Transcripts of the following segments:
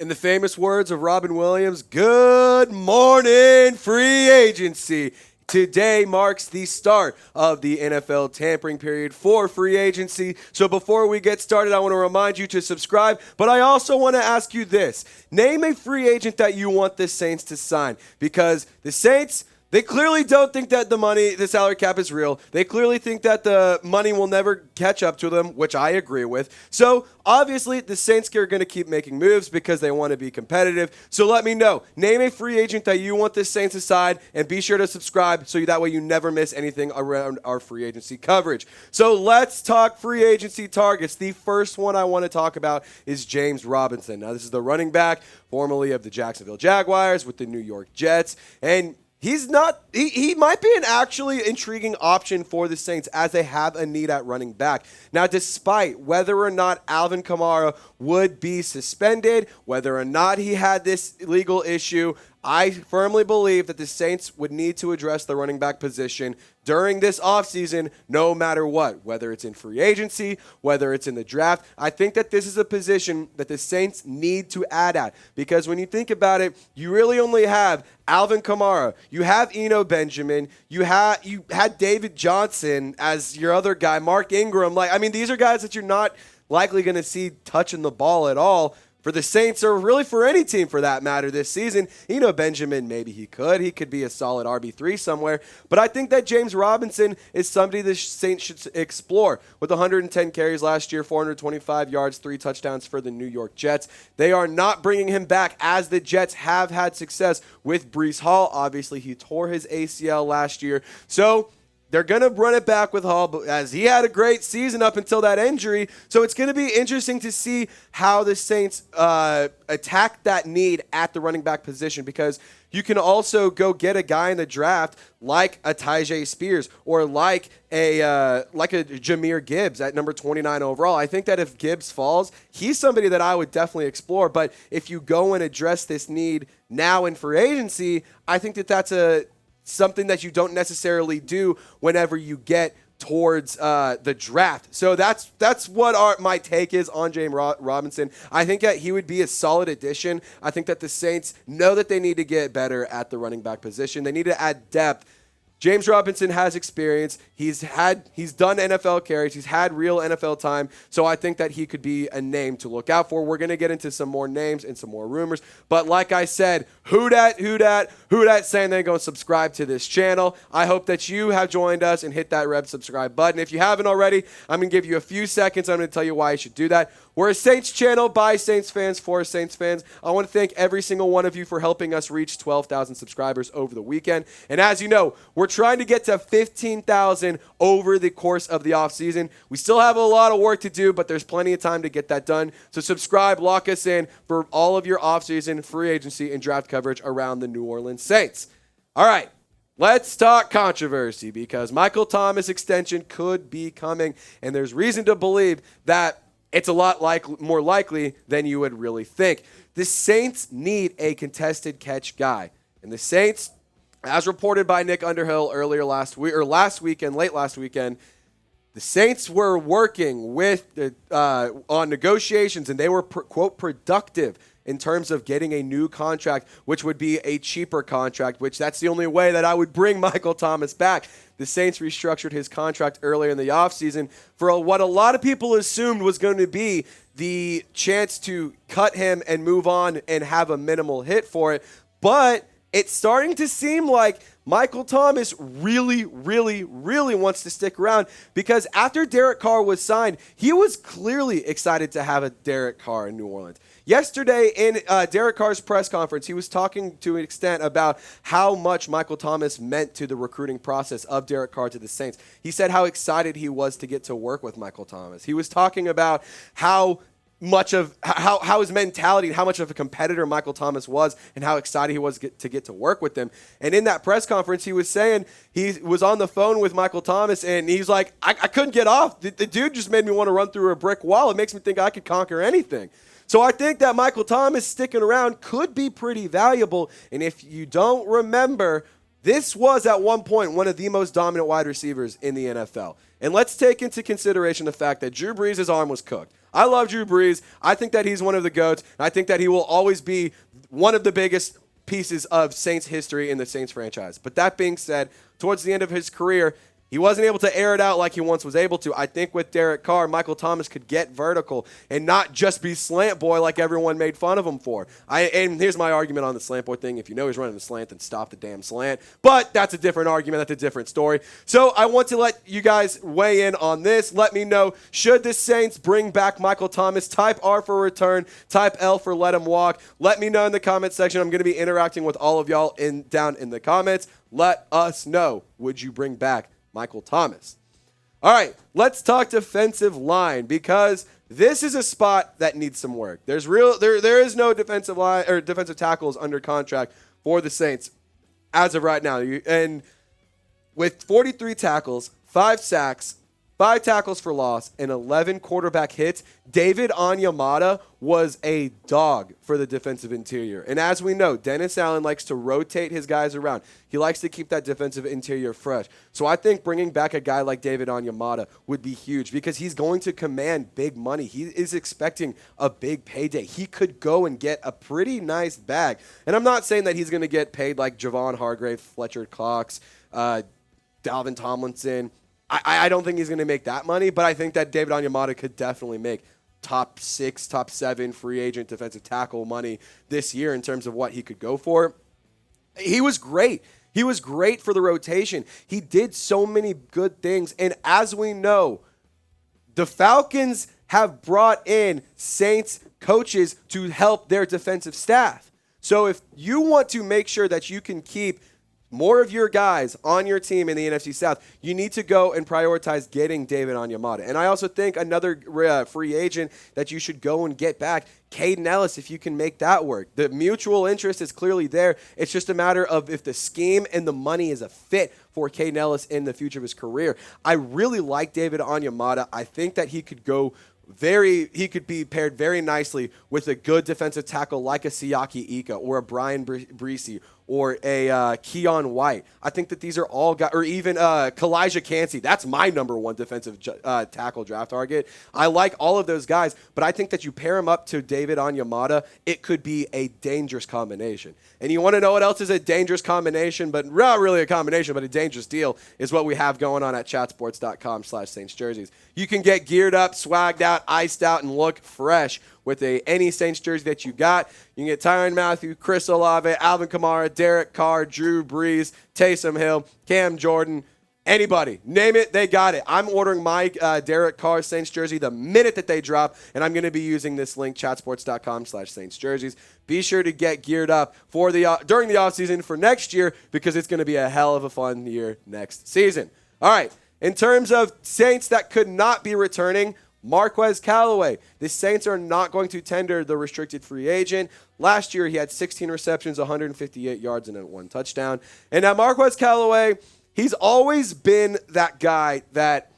In the famous words of Robin Williams, good morning, free agency. Today marks the start of the NFL tampering period for free agency. So before we get started, I want to remind you to subscribe, but I also want to ask you this. Name a free agent that you want the Saints to sign, because the Saints, they clearly don't think that the salary cap is real. They clearly think that the money will never catch up to them, which I agree with. So obviously, the Saints are going to keep making moves because they want to be competitive. So let me know. Name a free agent that you want the Saints to sign, and be sure to subscribe so that way you never miss anything around our free agency coverage. So let's talk free agency targets. The first one I want to talk about is James Robinson. Now, this is the running back, formerly of the Jacksonville Jaguars with the New York Jets, and he might be an actually intriguing option for the Saints as they have a need at running back. Now, despite whether or not Alvin Kamara would be suspended, whether or not he had this legal issue, I firmly believe that the Saints would need to address the running back position during this offseason, no matter what, whether it's in free agency, whether it's in the draft. I think that this is a position that the Saints need to add at, because when you think about it, you really only have Alvin Kamara, you have Eno Benjamin, you had David Johnson as your other guy, Mark Ingram. These are guys that you're not likely going to see touching the ball at all for the Saints, or really for any team for that matter this season. Benjamin, maybe he could be a solid RB3 somewhere, but I think that James Robinson is somebody the Saints should explore. With 110 carries last year, 425 yards, 3 touchdowns for the New York Jets. They are not bringing him back, as the Jets have had success with Breece Hall. Obviously, he tore his ACL last year, so they're going to run it back with Hall, but as he had a great season up until that injury. So it's going to be interesting to see how the Saints attack that need at the running back position, because you can also go get a guy in the draft like a Tyjae Spears, or like a Jahmyr Gibbs at number 29 overall. I think that if Gibbs falls, he's somebody that I would definitely explore. But if you go and address this need now in free agency, I think that that's something that you don't necessarily do whenever you get towards the draft. So that's what my take is on James Robinson. I think that he would be a solid addition. I think that the Saints know that they need to get better at the running back position. They need to add depth. James Robinson has experience. He's done NFL carries. He's had real NFL time. So I think that he could be a name to look out for. We're going to get into some more names and some more rumors. But like I said, who dat saying they're going to subscribe to this channel. I hope that you have joined us and hit that red subscribe button. If you haven't already, I'm going to give you a few seconds. I'm going to tell you why you should do that. We're a Saints channel by Saints fans for Saints fans. I want to thank every single one of you for helping us reach 12,000 subscribers over the weekend. And as you know, we're trying to get to 15,000 over the course of the offseason. We still have a lot of work to do, but there's plenty of time to get that done. So subscribe, lock us in for all of your offseason, free agency, and draft coverage around the New Orleans Saints. All right. Let's talk controversy, because Michael Thomas extension could be coming, and there's reason to believe that it's a lot more likely than you would really think. The Saints need a contested catch guy. And the Saints, as reported by Nick Underhill late last weekend, the Saints were working with on negotiations, and they were, quote, productive in terms of getting a new contract, which would be a cheaper contract, which that's the only way that I would bring Michael Thomas back. The Saints restructured his contract earlier in the offseason for what a lot of people assumed was going to be the chance to cut him and move on and have a minimal hit for it. But it's starting to seem like Michael Thomas really, really, really wants to stick around, because after Derek Carr was signed, he was clearly excited to have a Derek Carr in New Orleans. Yesterday in Derek Carr's press conference, he was talking to an extent about how much Michael Thomas meant to the recruiting process of Derek Carr to the Saints. He said how excited he was to get to work with Michael Thomas. He was talking about how his mentality and how much of a competitor Michael Thomas was, and how excited he was to get to work with him. And in that press conference, he was saying he was on the phone with Michael Thomas, and he's like, I couldn't get off. The dude just made me want to run through a brick wall. It makes me think I could conquer anything. So I think that Michael Thomas sticking around could be pretty valuable. And if you don't remember, this was at one point one of the most dominant wide receivers in the NFL. And let's take into consideration the fact that Drew Brees' arm was cooked. I love Drew Brees. I think that he's one of the GOATs. And I think that he will always be one of the biggest pieces of Saints history in the Saints franchise. But that being said, towards the end of his career, he wasn't able to air it out like he once was able to. I think with Derek Carr, Michael Thomas could get vertical and not just be slant boy like everyone made fun of him for. And here's my argument on the slant boy thing. If you know he's running the slant, then stop the damn slant. But that's a different argument. That's a different story. So I want to let you guys weigh in on this. Let me know, should the Saints bring back Michael Thomas? Type R for return. Type L for let him walk. Let me know in the comment section. I'm going to be interacting with all of y'all down in the comments. Let us know. Would you bring back Michael Thomas? All right, let's talk defensive line, because this is a spot that needs some work. There is no defensive line or defensive tackles under contract for the Saints as of right now. And with 43 tackles, 5 sacks, 5 tackles for loss, and 11 quarterback hits, David Onyemata was a dog for the defensive interior. And as we know, Dennis Allen likes to rotate his guys around. He likes to keep that defensive interior fresh. So I think bringing back a guy like David Onyemata would be huge, because he's going to command big money. He is expecting a big payday. He could go and get a pretty nice bag. And I'm not saying that he's going to get paid like Javon Hargrave, Fletcher Cox, Dalvin Tomlinson. I don't think he's going to make that money, but I think that David Onyemata could definitely make top 6, top 7 free agent defensive tackle money this year in terms of what he could go for. He was great. He was great for the rotation. He did so many good things. And as we know, the Falcons have brought in Saints coaches to help their defensive staff. So if you want to make sure that you can keep more of your guys on your team in the NFC South, you need to go and prioritize getting David Onyemata. And I also think another free agent that you should go and get back, Caden Ellis, if you can make that work. The mutual interest is clearly there. It's just a matter of if the scheme and the money is a fit for Caden Ellis in the future of his career. I really like David Onyemata. I think that he could be paired very nicely with a good defensive tackle like a Siaki Ika or a Brian Breesy or a Keon White. I think that these are all guys, or even Kalijah Cansey. That's my number 1 defensive tackle draft target. I like all of those guys, but I think that you pair him up to David Onyemata, it could be a dangerous combination. And you want to know what else is a dangerous combination, but not really a combination, but a dangerous deal, is what we have going on at chatsports.com/Saints jerseys. You can get geared up, swagged out, iced out, and look fresh with any Saints jersey that you got. You can get Tyrann Mathieu, Chris Olave, Alvin Kamara, Derek Carr, Drew Brees, Taysom Hill, Cam Jordan, anybody. Name it, they got it. I'm ordering my Derek Carr Saints jersey the minute that they drop, and I'm going to be using this link, chatsports.com/Saints jerseys. Be sure to get geared up for during the offseason for next year, because it's going to be a hell of a fun year next season. All right, in terms of Saints that could not be returning, Marquez Callaway. The Saints are not going to tender the restricted free agent. Last year, he had 16 receptions, 158 yards, and 1 touchdown. And now Marquez Callaway, he's always been that guy that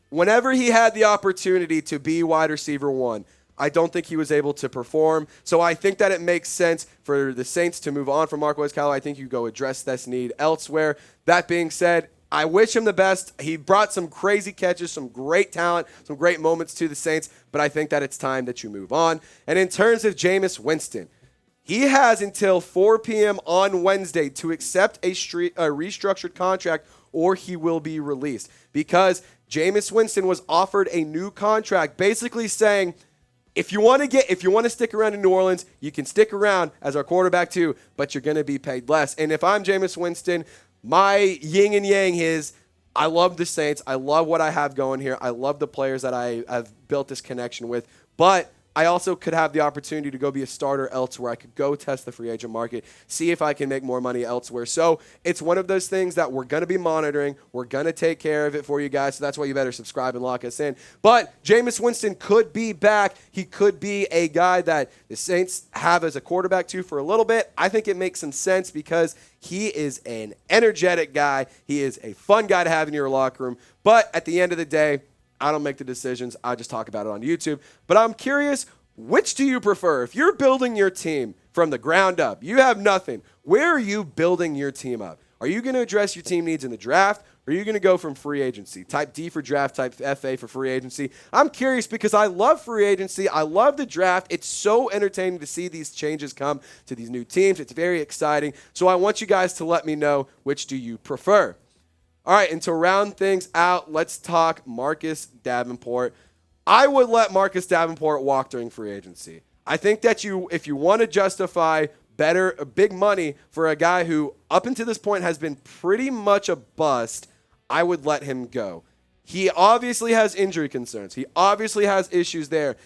whenever he had the opportunity to be wide receiver 1, I don't think he was able to perform. So I think that it makes sense for the Saints to move on from Marquez Callaway. I think you go address this need elsewhere. That being said, I wish him the best. He brought some crazy catches, some great talent, some great moments to the Saints, but I think that it's time that you move on. And in terms of Jameis Winston, he has until 4 p.m. on Wednesday to accept a restructured contract, or he will be released, because Jameis Winston was offered a new contract, basically saying, if you want to stick around in New Orleans, you can stick around as our quarterback too, but you're going to be paid less. And if I'm Jameis Winston, my yin and yang is, I love the Saints. I love what I have going here. I love the players that I have built this connection with. But I also could have the opportunity to go be a starter elsewhere. I could go test the free agent market, see if I can make more money elsewhere. So it's one of those things that we're going to be monitoring. We're going to take care of it for you guys. So that's why you better subscribe and lock us in. But Jameis Winston could be back. He could be a guy that the Saints have as a quarterback too for a little bit. I think it makes some sense because he is an energetic guy. He is a fun guy to have in your locker room. But at the end of the day, I don't make the decisions. I just talk about it on YouTube. But I'm curious, which do you prefer? If you're building your team from the ground up, you have nothing. Where are you building your team up? Are you going to address your team needs in the draft? or are you going to go from free agency? Type D for draft, type FA for free agency. I'm curious because I love free agency. I love the draft. It's so entertaining to see these changes come to these new teams. It's very exciting. So I want you guys to let me know, which do you prefer? All right, and to round things out, let's talk Marcus Davenport. I would let Marcus Davenport walk during free agency. I think that if you want to justify big money for a guy who up until this point has been pretty much a bust, I would let him go. He obviously has injury concerns. He obviously has issues there.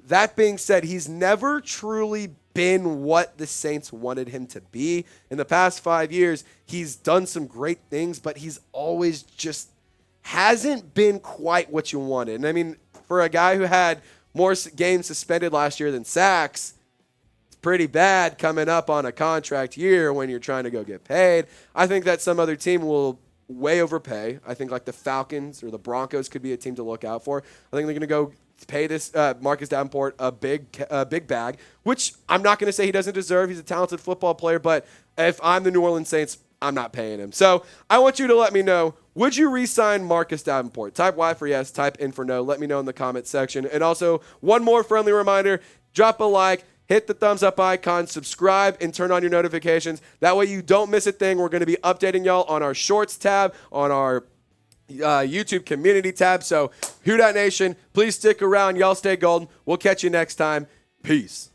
That being said, he's never truly been what the Saints wanted him to be. In the past 5 years, he's done some great things, but he's always just hasn't been quite what you wanted. And I mean, for a guy who had more games suspended last year than sacks, it's pretty bad coming up on a contract year when you're trying to go get paid. I think that some other team will way overpay. I think like the Falcons or the Broncos could be a team to look out for. I think they're going to go pay this Marcus Davenport a big bag, which I'm not going to say he doesn't deserve. He's a talented football player, but if I'm the New Orleans Saints, I'm not paying him. So I want you to let me know, would you re-sign Marcus Davenport? Type Y for yes, type N for no. Let me know in the comments section. And also, one more friendly reminder, drop a like, hit the thumbs up icon, subscribe, and turn on your notifications. That way you don't miss a thing. We're going to be updating y'all on our Shorts tab, on our YouTube community tab. So, Who Dat Nation, please stick around. Y'all stay golden. We'll catch you next time. Peace.